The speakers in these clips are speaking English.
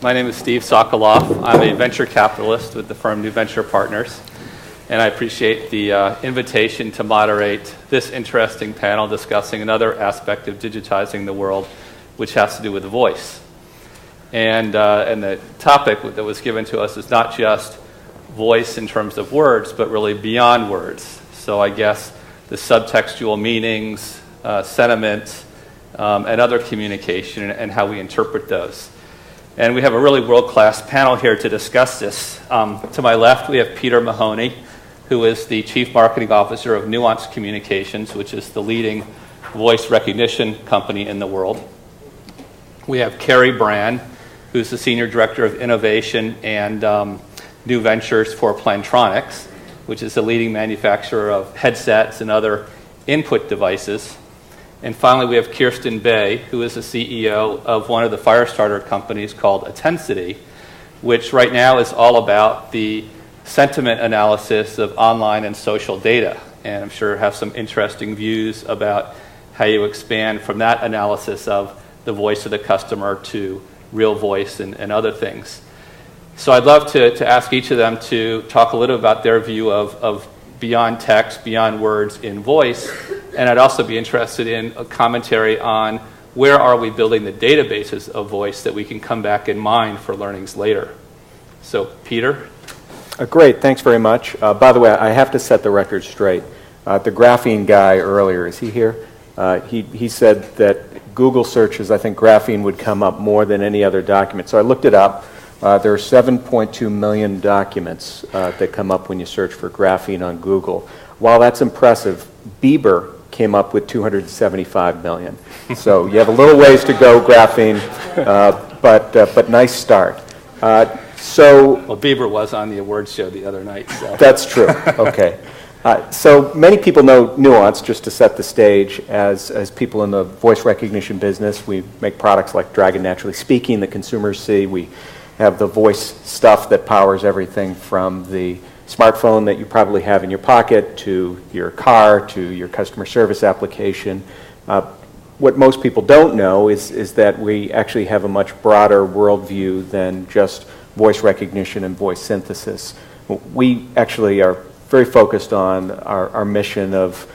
My name is Steve Socolof. I'm a venture capitalist with the firm New Venture Partners, and I appreciate the invitation to moderate this interesting panel discussing another aspect of digitizing the world, which has to do with voice. And the topic that was given to us is not just voice in terms of words, but really beyond words. So I guess the subtextual meanings, sentiment, and other communication, and how we interpret those. And we have a really world-class panel here to discuss this. To my left, we have Peter Mahoney, who is the Chief Marketing Officer of Nuance Communications, which is the leading voice recognition company in the world. We have Cary Bran, who's the Senior Director of Innovation and New Ventures for Plantronics, which is the leading manufacturer of headsets and other input devices. And finally, we have Kirsten, who is the CEO of one of the Firestarter companies called Attensity, which right now is all about the sentiment analysis of online and social data. And I'm sure have some interesting views about how you expand from that analysis of the voice of the customer to real voice and other things. So I'd love to ask each of them to talk a little about their view of beyond text, beyond words in voice, and I'd also be interested in a commentary on where are we building the databases of voice that we can come back and mine for learnings later. So, Peter? Great, thanks very much. By the way, I have to set the record straight. The graphene guy earlier, is he here? He said that Google searches, I think graphene would come up more than any other document. So I looked it up. There are 7.2 million documents that come up when you search for graphene on Google. While that's impressive, Bieber came up with 275 million. So you have a little ways to go, graphene, but nice start. Well, Bieber was on the awards show the other night. So. That's true. Okay. So many people know Nuance, just to set the stage, as people in the voice recognition business. We make products like Dragon Naturally Speaking that consumers see. We have the voice stuff that powers everything from the smartphone that you probably have in your pocket to your car to your customer service application. What most people don't know is that we actually have a much broader worldview than just voice recognition and voice synthesis. We actually are very focused on our mission of,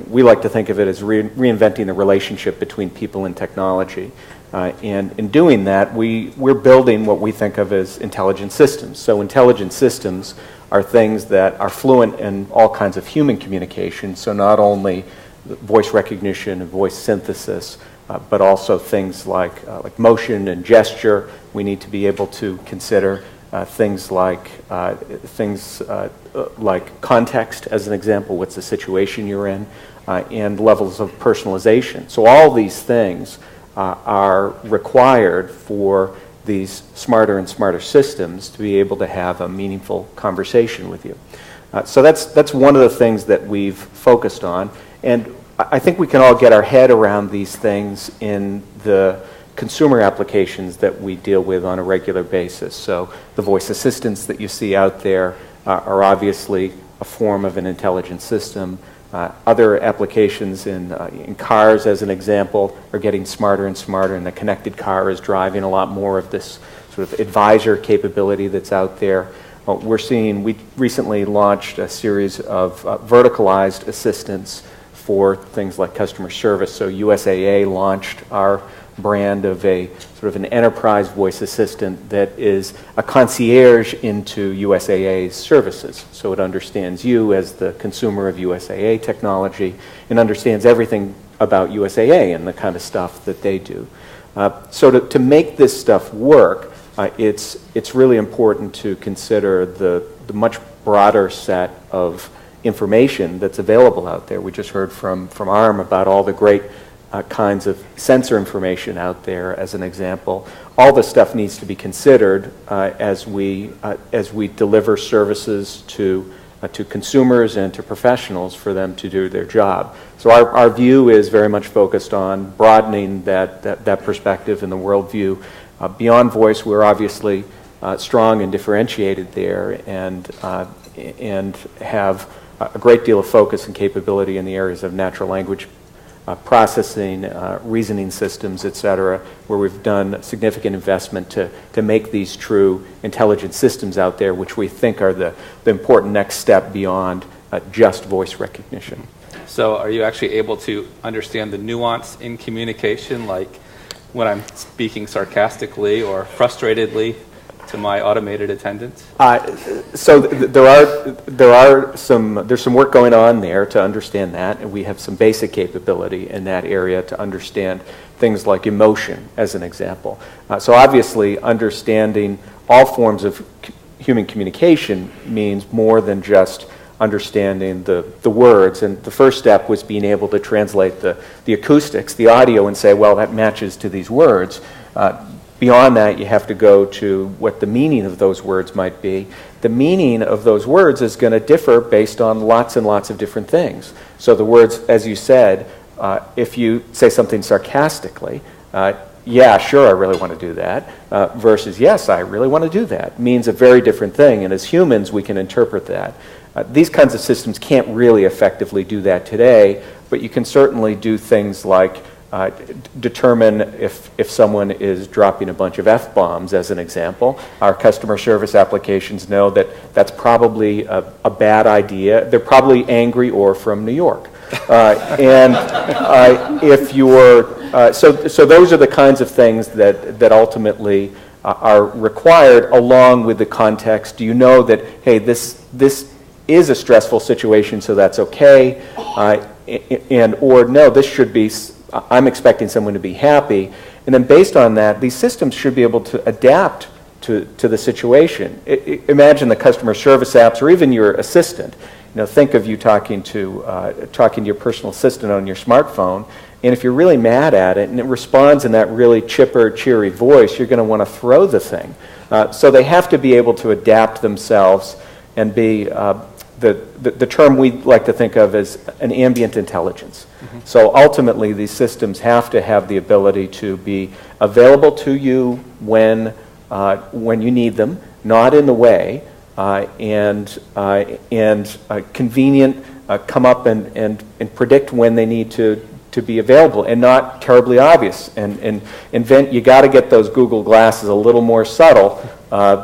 we like to think of it as reinventing the relationship between people and technology. And in doing that, we're building what we think of as intelligent systems. So intelligent systems are things that are fluent in all kinds of human communication, so not only voice recognition and voice synthesis, but also things like motion and gesture. We need to be able to consider things like context, as an example, what's the situation you're in, and levels of personalization. So all these things are required for these smarter and smarter systems to be able to have a meaningful conversation with you. So that's one of the things that we've focused on, and I think we can all get our head around these things in the consumer applications that we deal with on a regular basis. So the voice assistants that you see out there are obviously a form of an intelligent system. Other applications in cars, as an example, are getting smarter and smarter, and the connected car is driving a lot more of this sort of advisor capability that's out there. We recently launched a series of verticalized assistants for things like customer service. So USAA launched our brand of a sort of an enterprise voice assistant that is a concierge into USAA's services. So it understands you as the consumer of USAA technology and understands everything about USAA and the kind of stuff that they do. So to make this stuff work, it's really important to consider the much broader set of information that's available out there. We just heard from ARM about all the great kinds of sensor information out there, as an example. All this stuff needs to be considered as we deliver services to consumers and to professionals for them to do their job. So our view is very much focused on broadening that perspective and the worldview. Beyond voice, we're obviously strong and differentiated there, and have a great deal of focus and capability in the areas of natural language processing, reasoning systems, et cetera, where we've done significant investment to make these true intelligent systems out there, which we think are the important next step beyond just voice recognition. So are you actually able to understand the nuance in communication, like when I'm speaking sarcastically or frustratedly to my automated attendants? So there's some work going on there to understand that, and we have some basic capability in that area to understand things like emotion, as an example. So obviously, understanding all forms of human communication means more than just understanding the words, and the first step was being able to translate the acoustics, the audio, and say, well, that matches to these words. Beyond that, you have to go to what the meaning of those words might be. The meaning of those words is going to differ based on lots and lots of different things. So the words, as you said, if you say something sarcastically, yeah, sure, I really want to do that, versus yes, I really want to do that, means a very different thing. And as humans, we can interpret that. These kinds of systems can't really effectively do that today, but you can certainly do things like determine if someone is dropping a bunch of F-bombs, as an example. Our customer service applications know that that's probably a bad idea. They're probably angry or from New York. If you're, so those are the kinds of things that ultimately are required, along with the context. Do you know that, hey, this is a stressful situation, so that's okay, or no, this should be, I'm expecting someone to be happy. And then based on that, these systems should be able to adapt to the situation. Imagine the customer service apps, or even your assistant. Think of you talking to your personal assistant on your smartphone, and if you're really mad at it and it responds in that really chipper, cheery voice, you're going to want to throw the thing. So they have to be able to adapt themselves and be the term we like to think of as an ambient intelligence. Mm-hmm. So ultimately, these systems have to have the ability to be available to you when you need them, not in the way, and convenient, come up and predict when they need to be available, and not terribly obvious. And you got to get those Google glasses a little more subtle,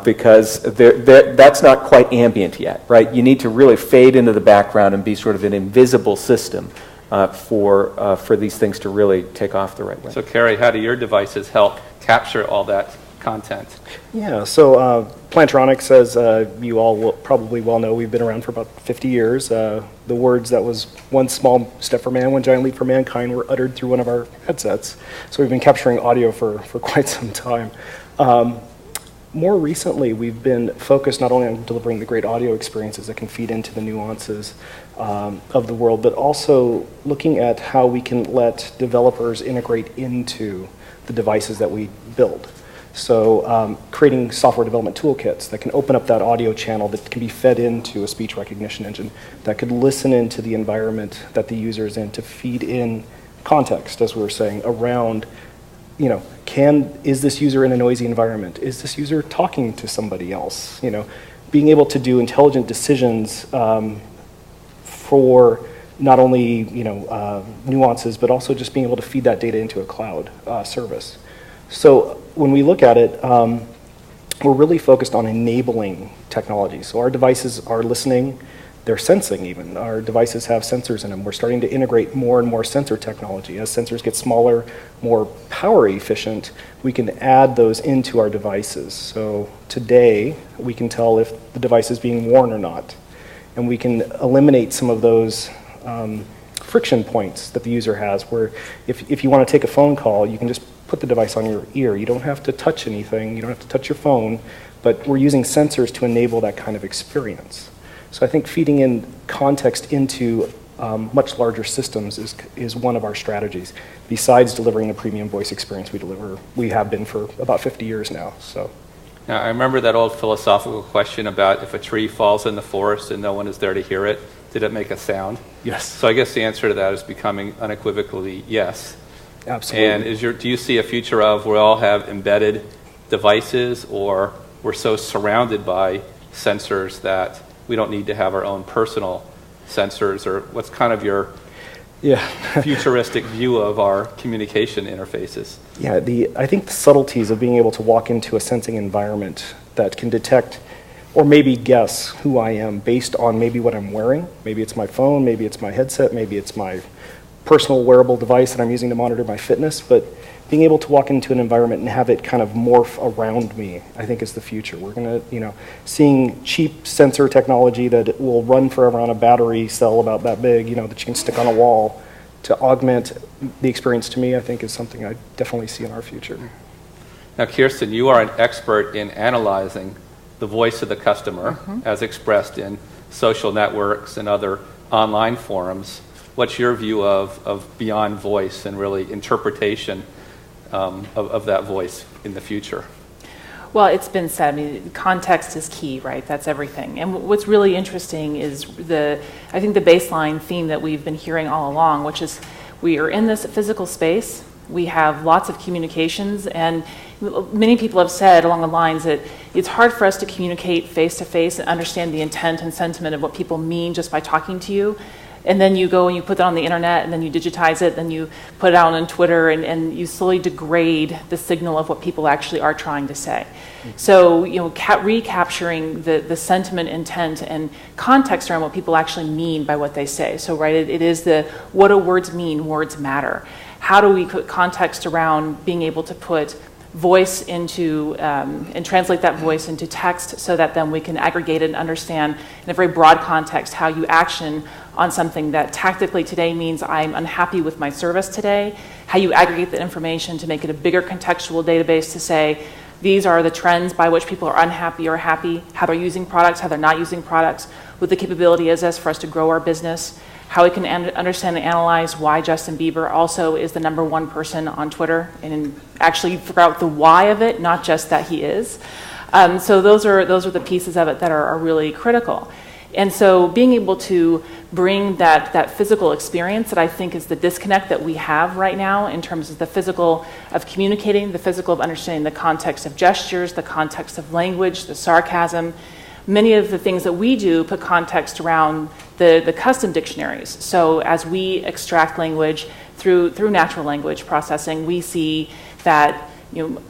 because that's not quite ambient yet, right? You need to really fade into the background and be sort of an invisible system for these things to really take off the right way. So, Cary, how do your devices help capture all that content? Yeah, so Plantronics, as you all will probably well know, we've been around for about 50 years. The words that was one small step for man, one giant leap for mankind were uttered through one of our headsets. So we've been capturing audio for quite some time. More recently, we've been focused not only on delivering the great audio experiences that can feed into the nuances of the world, but also looking at how we can let developers integrate into the devices that we build. So creating software development toolkits that can open up that audio channel that can be fed into a speech recognition engine that could listen into the environment that the user is in to feed in context, as we were saying, around, is this user in a noisy environment? Is this user talking to somebody else? Being able to do intelligent decisions for not only nuances, but also just being able to feed that data into a cloud service. So when we look at it, we're really focused on enabling technology. So our devices are listening, they're sensing even. Our devices have sensors in them. We're starting to integrate more and more sensor technology. As sensors get smaller, more power efficient, we can add those into our devices. So today, we can tell if the device is being worn or not. And we can eliminate some of those friction points that the user has, where if you want to take a phone call, you can just put the device on your ear. You don't have to touch anything. You don't have to touch your phone. But we're using sensors to enable that kind of experience. So I think feeding in context into much larger systems is one of our strategies, besides delivering the premium voice experience we have been for about 50 years now. So. Now, I remember that old philosophical question about if a tree falls in the forest and no one is there to hear it, did it make a sound? Yes. So I guess the answer to that is becoming unequivocally yes. Absolutely. And do you see a future of we all have embedded devices, or we're so surrounded by sensors that we don't need to have our own personal sensors, or what's kind of your futuristic view of our communication interfaces. Yeah, I think the subtleties of being able to walk into a sensing environment that can detect or maybe guess who I am based on maybe what I'm wearing. Maybe it's my phone, maybe it's my headset, maybe it's my personal wearable device that I'm using to monitor my fitness, but being able to walk into an environment and have it kind of morph around me, I think is the future. We're going to, seeing cheap sensor technology that will run forever on a battery cell about that big, that you can stick on a wall to augment the experience, to me, I think is something I definitely see in our future. Now, Kirsten, you are an expert in analyzing the voice of the customer as expressed in social networks and other online forums. What's your view of beyond voice and really interpretation of that voice in the future? Well, it's been said, I mean, context is key, right? That's everything. And what's really interesting is I think the baseline theme that we've been hearing all along, which is we are in this physical space, we have lots of communications, and many people have said along the lines that it's hard for us to communicate face-to-face and understand the intent and sentiment of what people mean just by talking to you. And then you go and you put that on the internet, and then you digitize it, then you put it out on Twitter, and you slowly degrade the signal of what people actually are trying to say. So, recapturing the sentiment, intent, and context around what people actually mean by what they say. So, right, it is what do words mean? Words matter. How do we put context around being able to put voice into and translate that voice into text so that then we can aggregate it and understand in a very broad context how you action on something that tactically today means I'm unhappy with my service today, how you aggregate the information to make it a bigger contextual database to say these are the trends by which people are unhappy or happy, how they're using products, how they're not using products, what the capability is for us to grow our business, how we can understand and analyze why Justin Bieber also is the #1 person on Twitter, and actually figure out the why of it, not just that he is. So those are the pieces of it that are really critical. And so being able to bring that physical experience that I think is the disconnect that we have right now in terms of the physical of communicating, the physical of understanding the context of gestures, the context of language, the sarcasm. Many of the things that we do put context around the custom dictionaries. So as we extract language through natural language processing, we see that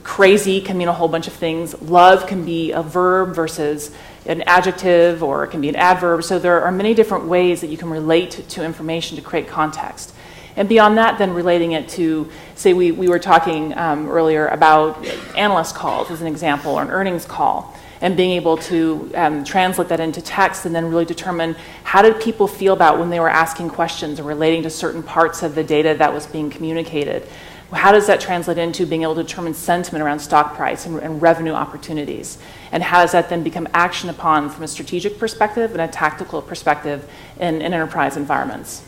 crazy can mean a whole bunch of things. Love can be a verb versus an adjective, or it can be an adverb. So there are many different ways that you can relate to information to create context. And beyond that, then relating it to, say we were talking earlier about analyst calls as an example, or an earnings call, and being able to translate that into text and then really determine how did people feel about when they were asking questions or relating to certain parts of the data that was being communicated. How does that translate into being able to determine sentiment around stock price and revenue opportunities? And how does that then become action upon from a strategic perspective and a tactical perspective in enterprise environments?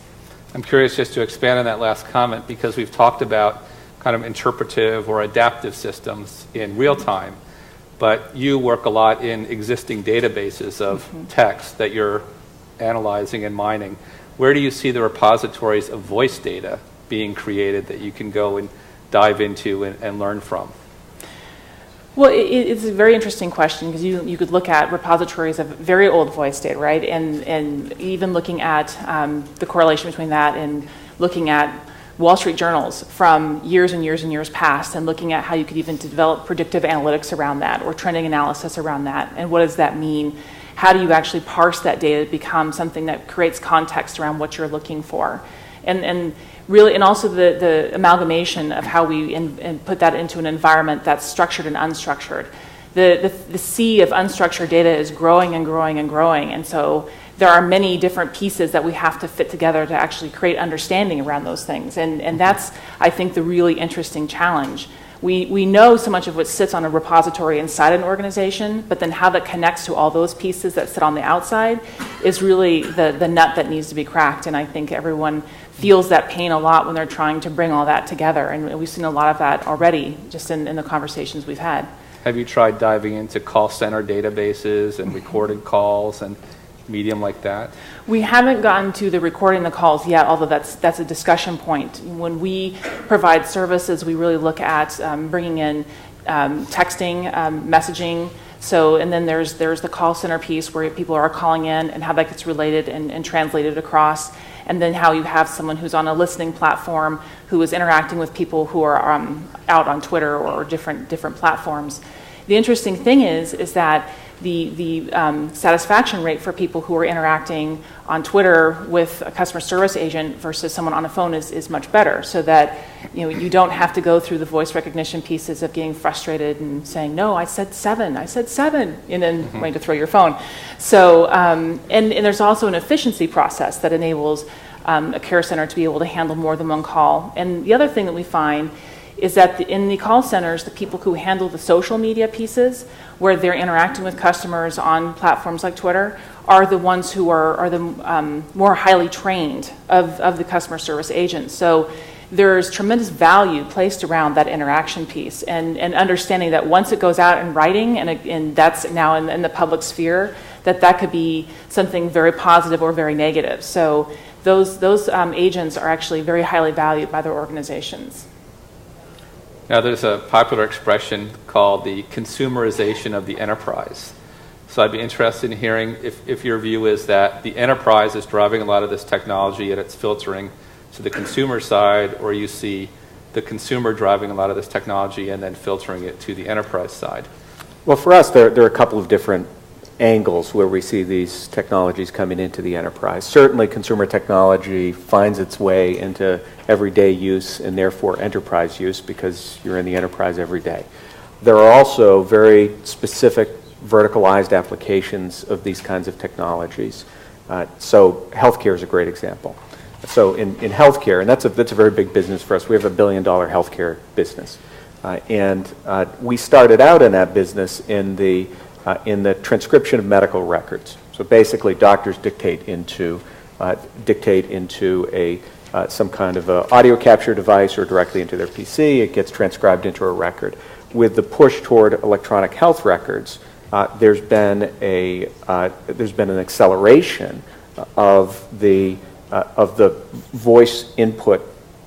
I'm curious just to expand on that last comment, because we've talked about kind of interpretive or adaptive systems in real time, but you work a lot in existing databases of text that you're analyzing and mining. Where do you see the repositories of voice data being created that you can go and dive into and learn from? Well, it's a very interesting question, because you could look at repositories of very old voice data, right? And even looking at the correlation between that and looking at Wall Street journals from years and years and years past, and looking at how you could even develop predictive analytics around that or trending analysis around that. And what does that mean? How do you actually parse that data to become something that creates context around what you're looking for? And really, and also the amalgamation of how we put that into an environment that's structured and unstructured. The sea of unstructured data is growing and growing and growing, and so there are many different pieces that we have to fit together to actually create understanding around those things, and that's, I think, the really interesting challenge. We know so much of what sits on a repository inside an organization, but then how that connects to all those pieces that sit on the outside is really the nut that needs to be cracked, and I think everyone feels that pain a lot when they're trying to bring all that together, and we've seen a lot of that already just in the conversations we've had. Have you tried diving into call center databases and recorded calls and medium like that? We haven't gotten to the recording the calls yet, although that's a discussion point. When we provide services, we really look at bringing in texting, messaging. So, and then there's the call center piece where people are calling in and how that gets related and translated across. and then how you have someone who's on a listening platform who is interacting with people who are out on Twitter or different platforms. The interesting thing is that the satisfaction rate for people who are interacting on Twitter with a customer service agent versus someone on a phone is much better, so that you don't have to go through the voice recognition pieces of getting frustrated and saying, no, I said 7, and then wanting to throw your phone. So, and there's also an efficiency process that enables a care center to be able to handle more than one call. And the other thing that we find is that in the call centers, the people who handle the social media pieces, where they're interacting with customers on platforms like Twitter, are the ones who are the more highly trained of the customer service agents. So there's tremendous value placed around that interaction piece, and understanding that once it goes out in writing, and that's now in the public sphere, that could be something very positive or very negative. So those agents are actually very highly valued by their organizations. Now, there's a popular expression called the consumerization of the enterprise. So I'd be interested in hearing if your view is that the enterprise is driving a lot of this technology and it's filtering to the consumer side, or you see the consumer driving a lot of this technology and then filtering it to the enterprise side. Well, for us, there are a couple of different angles where we see these technologies coming into the enterprise. Certainly, consumer technology finds its way into everyday use and therefore enterprise use because you're in the enterprise every day. There are also very specific verticalized applications of these kinds of technologies. So healthcare is a great example. So in healthcare, and that's a very big business for us. We have $1 billion healthcare business. And we started out in that business in the transcription of medical records. So basically, doctors dictate into some kind of a audio capture device or directly into their PC. It gets transcribed into a record. With the push toward electronic health records, there's been an acceleration of the voice input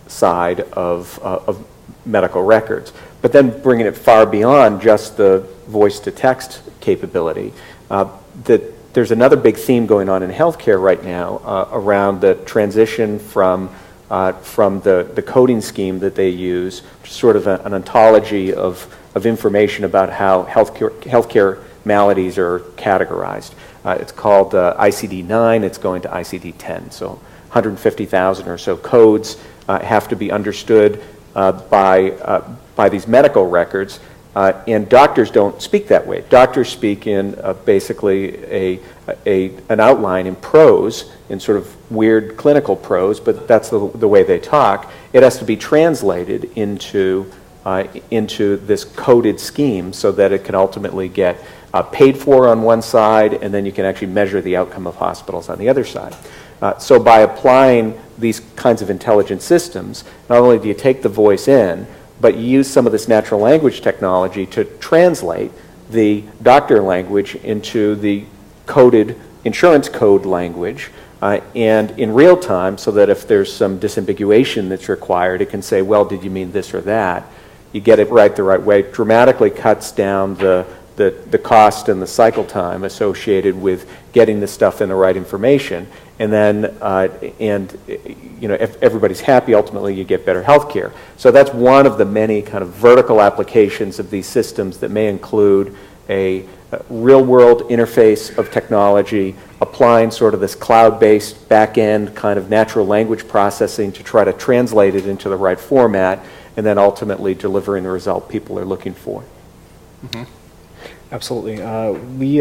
side of medical records. But then bringing it far beyond just the voice-to-text capability, there's another big theme going on in healthcare right now around the transition from the coding scheme that they use, which is sort of an ontology of information about how healthcare maladies are categorized. It's called ICD-9. It's going to ICD-10. So 150,000 or so codes have to be understood by these medical records, and doctors don't speak that way. Doctors speak in basically an outline in prose, in sort of weird clinical prose, but that's the way they talk. It has to be translated into this coded scheme so that it can ultimately get paid for on one side, and then you can actually measure the outcome of hospitals on the other side. So by applying these kinds of intelligent systems, not only do you take the voice in, but you use some of this natural language technology to translate the doctor language into the coded insurance code language, and in real time, so that if there's some disambiguation that's required, it can say, well, did you mean this or that? You get it right the right way. It dramatically cuts down the cost and the cycle time associated with getting the stuff in the right information, and then if everybody's happy, ultimately you get better health care. So that's one of the many kind of vertical applications of these systems that may include a real-world interface of technology, applying sort of this cloud-based back-end kind of natural language processing to try to translate it into the right format, and then ultimately delivering the result people are looking for. Mm-hmm. Absolutely. We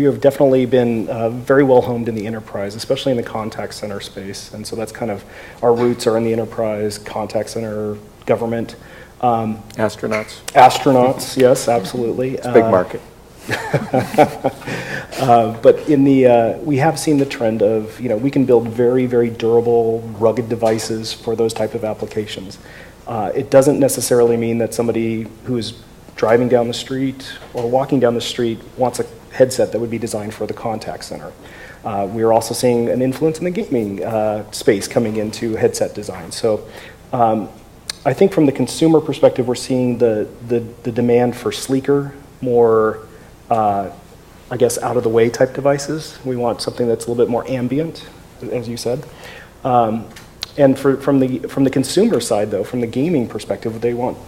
have definitely been very well honed in the enterprise, especially in the contact center space. And so that's kind of, our roots are in the enterprise, contact center, government. Astronauts, yes, absolutely. It's a big market. But we have seen the trend of, we can build very, very durable, rugged devices for those type of applications. It doesn't necessarily mean that somebody who's driving down the street or walking down the street wants a headset that would be designed for the contact center. We are also seeing an influence in the gaming space coming into headset design. So I think from the consumer perspective, we're seeing the demand for sleeker, more, out of the way type devices. We want something that's a little bit more ambient, as you said. And from the consumer side, though, from the gaming perspective, they want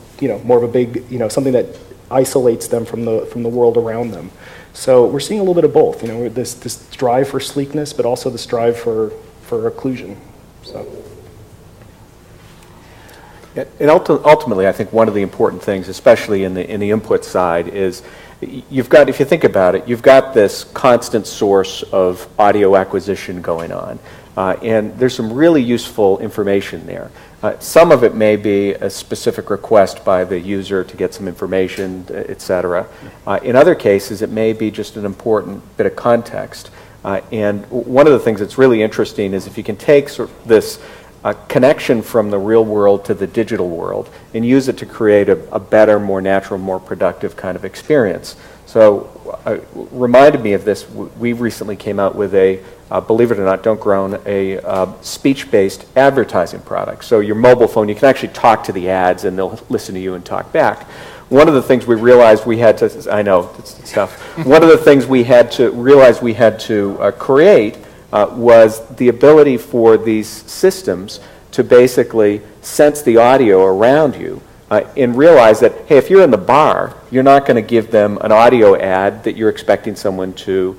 more of a big something that isolates them from the world around them. So we're seeing a little bit of both. This drive for sleekness, but also this drive for occlusion. So. And ultimately, I think one of the important things, especially in the input side, is you've got, if you think about it, you've got this constant source of audio acquisition going on. And there's some really useful information there. Some of it may be a specific request by the user to get some information, et cetera. In other cases, it may be just an important bit of context. And one of the things that's really interesting is if you can take sort of this connection from the real world to the digital world and use it to create a better, more natural, more productive kind of experience. So reminded me of this, we recently came out with a, believe it or not, don't groan, a speech-based advertising product. So your mobile phone, you can actually talk to the ads and they'll listen to you and talk back. One of the things we realized we had to, I know, it's tough. One of the things we had to realize we had to create was the ability for these systems to basically sense the audio around you and realize that, hey, if you're in the bar, you're not going to give them an audio ad that you're expecting someone to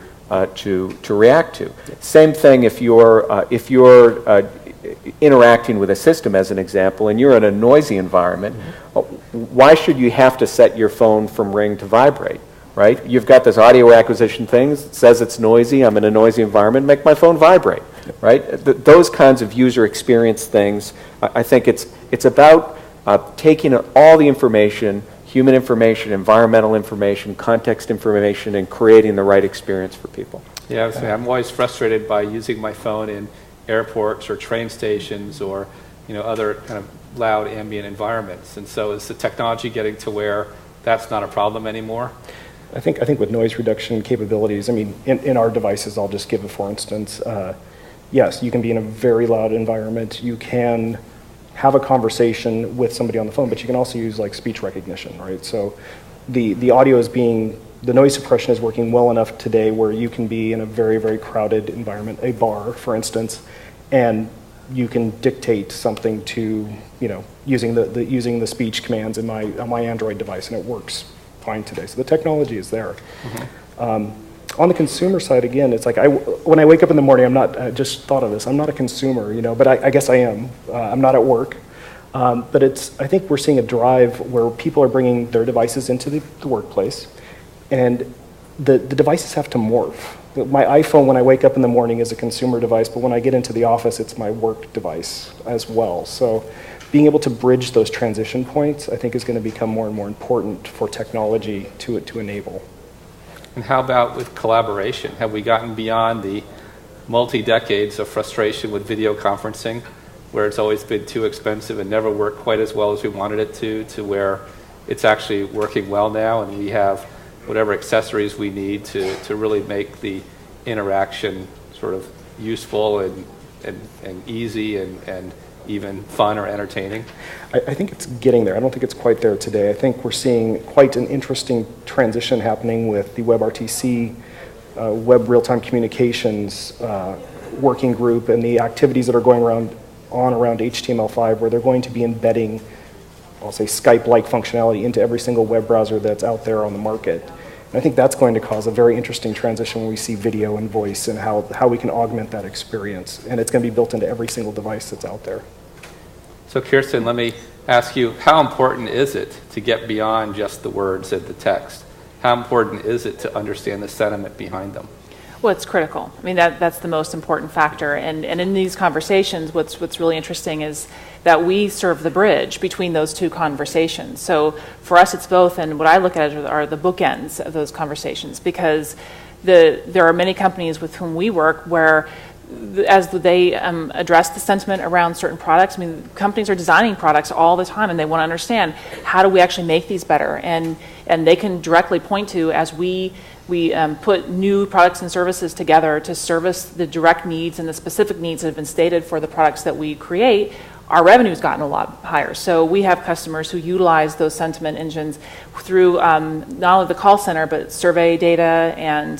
react to. Same thing if you're interacting with a system, as an example, and you're in a noisy environment. Why should you have to set your phone from ring to vibrate? Right? You've got this audio acquisition thing that says it's noisy, I'm in a noisy environment, make my phone vibrate, right? Those kinds of user experience things, I think it's about taking all the information, human information, environmental information, context information, and creating the right experience for people. Yeah, I'm always frustrated by using my phone in airports or train stations or other kind of loud ambient environments. And so is the technology getting to where that's not a problem anymore? I think with noise reduction capabilities, I mean, in our devices, I'll just give a for instance. Yes, you can be in a very loud environment. You can have a conversation with somebody on the phone, but you can also use like speech recognition, right? So the audio the noise suppression is working well enough today where you can be in a very, very crowded environment, a bar, for instance, and you can dictate something to, using the speech commands on my Android device, and it works fine today. So the technology is there. On the consumer side, again, it's like when I wake up in the morning, I just thought of this, I'm not a consumer, but I guess I am. I'm not at work. But I think we're seeing a drive where people are bringing their devices into the workplace, and the devices have to morph. My iPhone, when I wake up in the morning, is a consumer device, but when I get into the office, it's my work device as well. So being able to bridge those transition points, I think, is going to become more and more important for technology to enable. And how about with collaboration? Have we gotten beyond the multi-decades of frustration with video conferencing, where it's always been too expensive and never worked quite as well as we wanted it to where it's actually working well now and we have whatever accessories we need to really make the interaction sort of useful and easy and even fun or entertaining? I think it's getting there. I don't think it's quite there today. I think we're seeing quite an interesting transition happening with the WebRTC, Web Real-Time Communications working group, and the activities that are going around HTML5, where they're going to be embedding, I'll say, Skype-like functionality into every single web browser that's out there on the market. And I think that's going to cause a very interesting transition when we see video and voice and how we can augment that experience. And it's going to be built into every single device that's out there. So Kirsten, let me ask you, how important is it to get beyond just the words and the text? How important is it to understand the sentiment behind them? Well, it's critical. I mean, that's the most important factor. And in these conversations, what's really interesting is that we serve the bridge between those two conversations. So for us, it's both, and what I look at are the bookends of those conversations, because there are many companies with whom we work where as they address the sentiment around certain products, I mean, companies are designing products all the time, and they want to understand, how do we actually make these better? And they can directly point to, as we put new products and services together to service the direct needs and the specific needs that have been stated for the products that we create, our revenue's gotten a lot higher. So we have customers who utilize those sentiment engines through not only the call center, but survey data and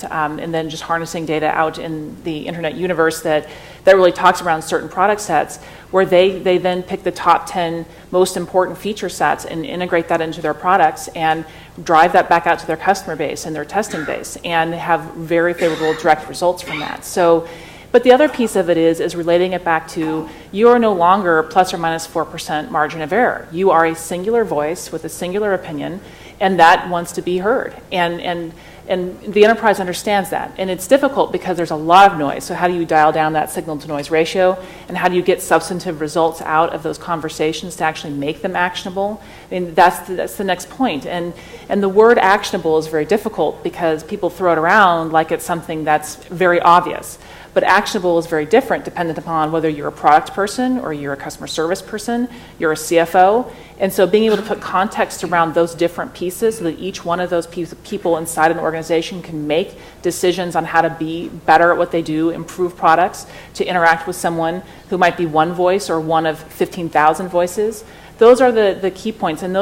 then just harnessing data out in the internet universe that really talks around certain product sets, where they then pick the top 10 most important feature sets and integrate that into their products and drive that back out to their customer base and their testing base and have very favorable direct results from that. So, but the other piece of it is relating it back to, you are no longer plus or minus 4% margin of error. You are a singular voice with a singular opinion, and that wants to be heard. And the enterprise understands that. And it's difficult because there's a lot of noise. So how do you dial down that signal to noise ratio? And how do you get substantive results out of those conversations to actually make them actionable? I mean, that's the next point. And the word actionable is very difficult because people throw it around like it's something that's very obvious. But actionable is very different dependent upon whether you're a product person or you're a customer service person, you're a CFO. And so being able to put context around those different pieces so that each one of those people inside an organization can make decisions on how to be better at what they do, improve products, to interact with someone who might be one voice or one of 15,000 voices. Those are the key points. And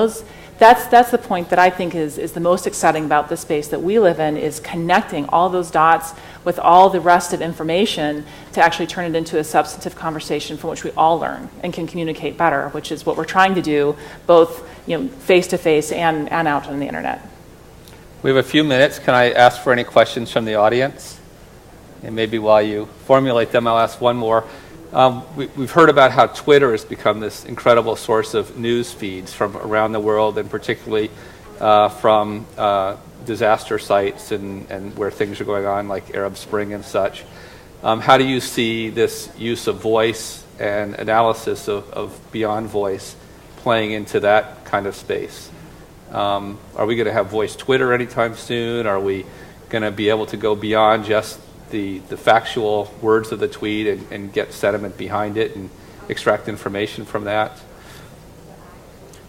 that's the point that I think is the most exciting about this space that we live in, is connecting all those dots with all the rest of information to actually turn it into a substantive conversation from which we all learn and can communicate better, which is what we're trying to do, both face-to-face and out on the internet. We have a few minutes. Can I ask for any questions from the audience? And maybe while you formulate them, I'll ask one more. We've heard about how Twitter has become this incredible source of news feeds from around the world, and particularly from disaster sites and where things are going on, like Arab Spring and such. How do you see this use of voice and analysis of beyond voice playing into that kind of space? Are we going to have voice Twitter anytime soon? Are we going to be able to go beyond just the factual words of the tweet and get sentiment behind it and extract information from that?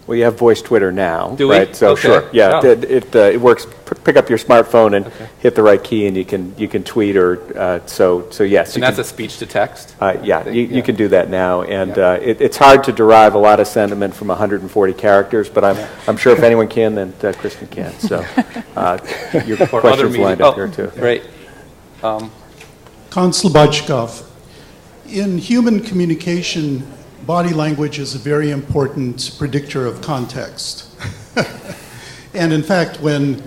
Well, you have voice Twitter now, do we? right? So okay. sure, yeah, Oh. it works. Pick up your smartphone and Okay. hit the right key, and you can tweet or so yes. And that's a speech to text? Yeah, you yeah. can do that now, and Yeah. it's hard to derive a lot of sentiment from 140 characters, but I'm sure if anyone can, then Kirsten can. So your Or questions other media. lined up here too. Great. Council Bajkov, in human communication, body language is a very important predictor of context. And in fact, when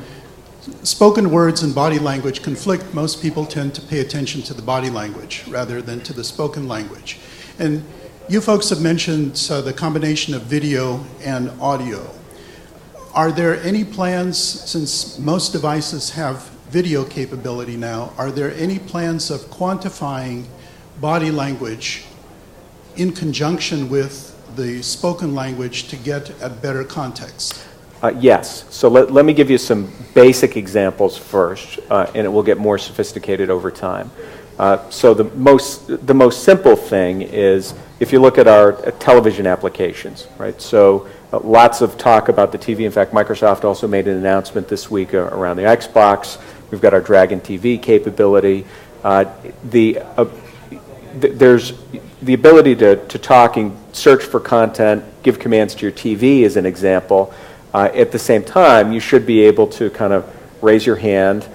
spoken words and body language conflict, most people tend to pay attention to the body language rather than to the spoken language. And you folks have mentioned the combination of video and audio. Are there any plans, since most devices have video capability now, are there any plans of quantifying body language in conjunction with the spoken language to get a better context? Yes. So let me give you some basic examples first, and it will get more sophisticated over time. So the most simple thing is if you look at our television applications, right? So lots of talk about the TV. In fact, Microsoft also made an announcement this week around the Xbox. We've got our Dragon TV capability. There's the ability to talk and search for content, give commands to your TV as an example. At the same time, you should be able to kind of raise your hand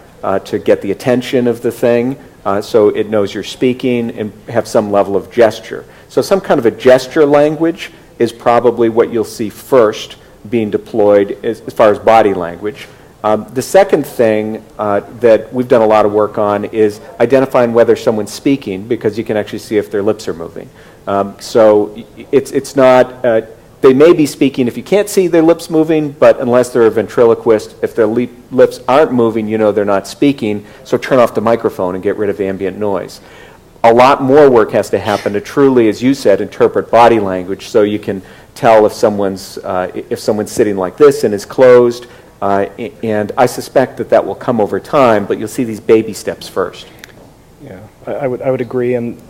to get the attention of the thing so it knows you're speaking, and have some level of gesture. So some kind of a gesture language is probably what you'll see first being deployed as far as body language. The second thing that we've done a lot of work on is identifying whether someone's speaking, because you can actually see if their lips are moving. So it's not, they may be speaking if you can't see their lips moving, but unless they're a ventriloquist, if their lips aren't moving, you know they're not speaking, so turn off the microphone and get rid of ambient noise. A lot more work has to happen to truly, as you said, interpret body language, so you can tell if someone's sitting like this and is closed. And I suspect that will come over time, but you'll see these baby steps first. Yeah, I would agree, and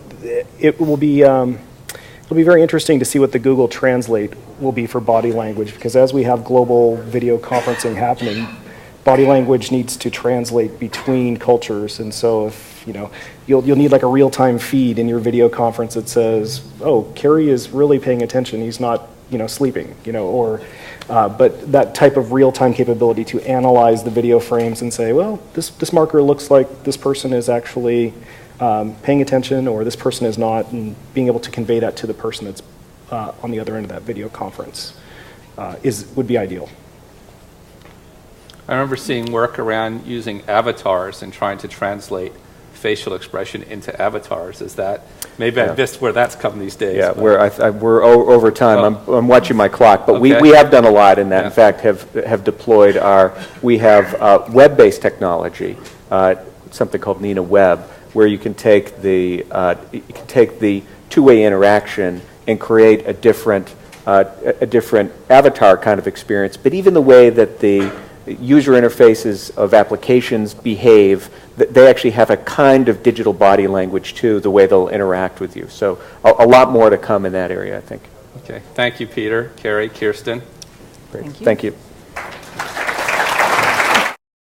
it will be it'll be very interesting to see what the Google Translate will be for body language, because as we have global video conferencing happening, body language needs to translate between cultures, and so if You know, you'll need like a real-time feed in your video conference that says, oh, Cary is really paying attention, he's not, you know, sleeping, you know, or, but that type of real-time capability to analyze the video frames and say, well, this marker looks like this person is actually paying attention or this person is not, and being able to convey that to the person that's on the other end of that video conference would be ideal. I remember seeing work around using avatars and trying to translate facial expression into avatars. Is that, maybe I missed where that's come these days. Yeah, but. we're over time. I'm watching my clock, but Okay. we have done a lot in that. Yeah. In fact, have deployed we have web-based technology, something called Nina Web, where you can take the two-way interaction and create a different avatar kind of experience. But even the way that the user interfaces of applications behave, they actually have a kind of digital body language too, the way they'll interact with you. So a lot more to come in that area, I think. Okay. Thank you, Peter, Cary, Kirsten. Great. Thank you. Thank you.